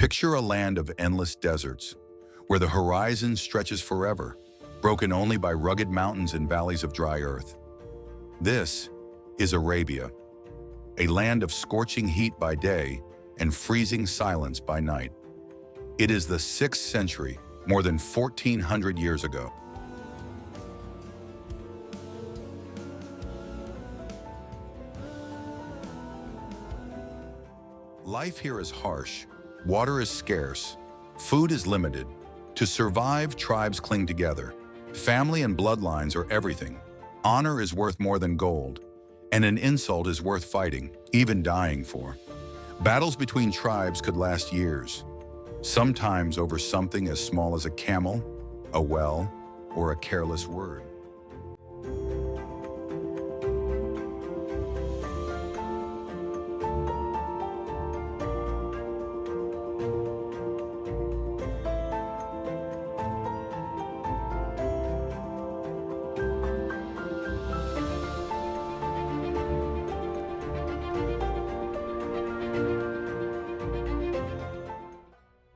Picture a land of endless deserts, where the horizon stretches forever, broken only by rugged mountains and valleys of dry earth. This is Arabia, a land of scorching heat by day and freezing silence by night. It is the 6th century, more than 1,400 years ago. Life here is harsh, water is scarce, food is limited. To survive, tribes cling together. Family and bloodlines are everything. Honor is worth more than gold, and an insult is worth fighting, even dying for. Battles between tribes could last years, sometimes over something as small as a camel, a well, or a careless word.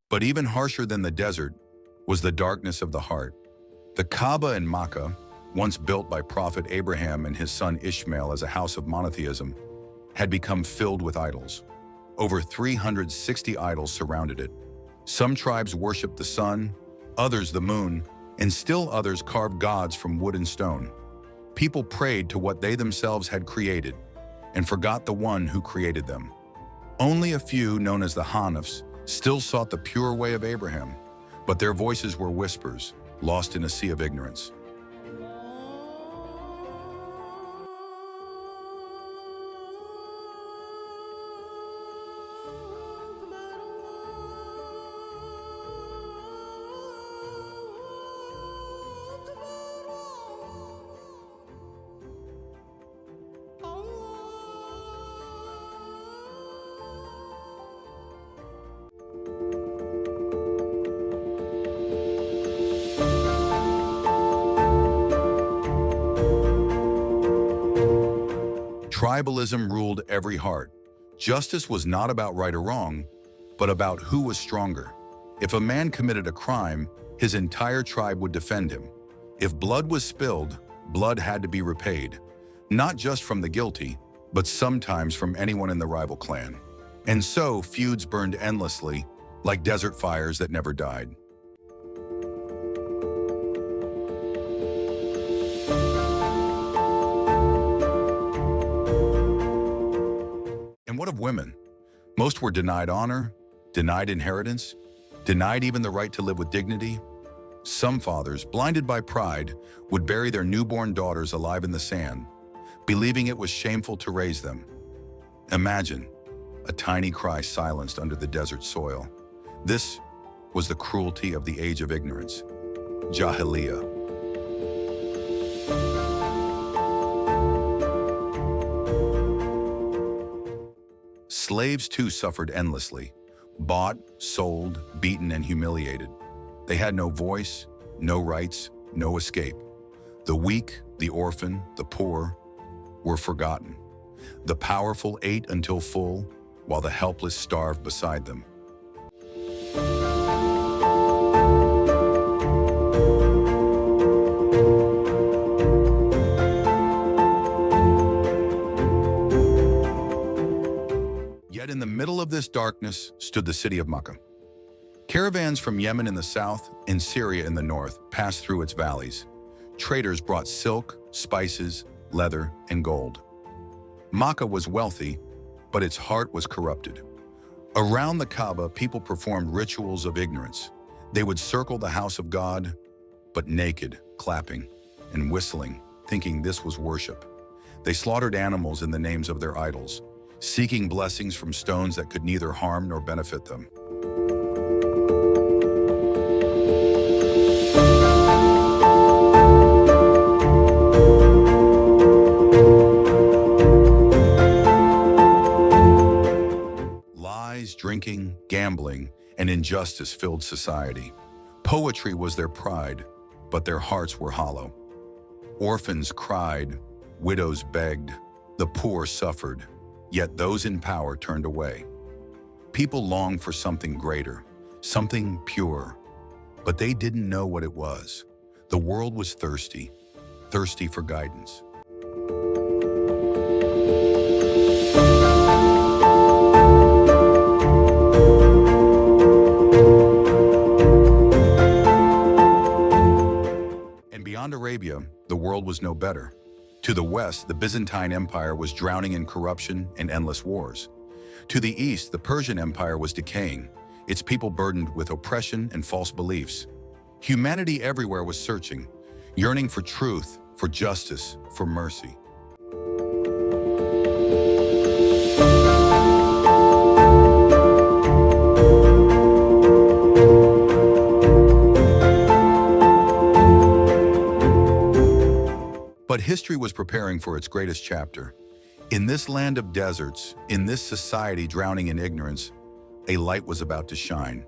But even harsher than the desert was the darkness of the heart. The Kaaba in Makkah, once built by Prophet Abraham and his son Ishmael as a house of monotheism, had become filled with idols. Over 360 idols surrounded it. Some tribes worshipped the sun, others the moon, and still others carved gods from wood and stone. People prayed to what they themselves had created and forgot the one who created them. Only a few, known as the Hanifs, still sought the pure way of Abraham, but their voices were whispers, lost in a sea of ignorance. Tribalism ruled every heart. Justice was not about right or wrong, but about who was stronger. If a man committed a crime, his entire tribe would defend him. If blood was spilled, blood had to be repaid, not just from the guilty, but sometimes from anyone in the rival clan. And so feuds burned endlessly, like desert fires that never died. And what of women? Most were denied honor, denied inheritance, denied even the right to live with dignity. Some fathers, blinded by pride, would bury their newborn daughters alive in the sand, believing it was shameful to raise them. Imagine a tiny cry silenced under the desert soil. This was the cruelty of the age of ignorance, Jahiliyyah. Slaves too suffered endlessly, bought, sold, beaten, and humiliated. They had no voice, no rights, no escape. The weak, the orphan, the poor were forgotten. The powerful ate until full, while the helpless starved beside them. Yet in the middle of this darkness stood the city of Makkah. Caravans from Yemen in the south and Syria in the north passed through its valleys. Traders brought silk, spices, leather, and gold. Makkah was wealthy, but its heart was corrupted. Around the Kaaba, people performed rituals of ignorance. They would circle the house of God, but naked, clapping and whistling, thinking this was worship. They slaughtered animals in the names of their idols, seeking blessings from stones that could neither harm nor benefit them. Lies, drinking, gambling, and injustice filled society. Poetry was their pride, but their hearts were hollow. Orphans cried, widows begged, the poor suffered, yet those in power turned away. people longed for something greater, something pure, but they didn't know what it was. The world was thirsty, thirsty for guidance. And beyond Arabia, the world was no better. To the west, the Byzantine Empire was drowning in corruption and endless wars. To the east, the Persian Empire was decaying, its people burdened with oppression and false beliefs. Humanity everywhere was searching, yearning for truth, for justice, for mercy. But history was preparing for its greatest chapter. In this land of deserts, in this society drowning in ignorance, a light was about to shine.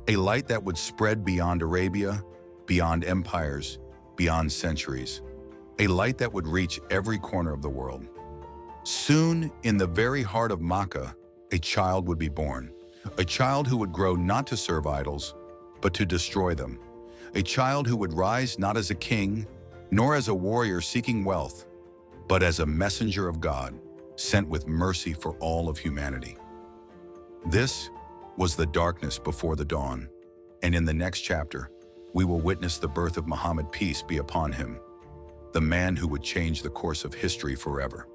A light that would spread beyond Arabia, beyond empires, beyond centuries. A light that would reach every corner of the world. Soon, in the very heart of Makkah, a child would be born. A child who would grow not to serve idols, but to destroy them. A child who would rise not as a king, nor as a warrior seeking wealth, but as a messenger of God, sent with mercy for all of humanity. This was the darkness before the dawn, and in the next chapter, we will witness the birth of Muhammad, peace be upon him, the man who would change the course of history forever.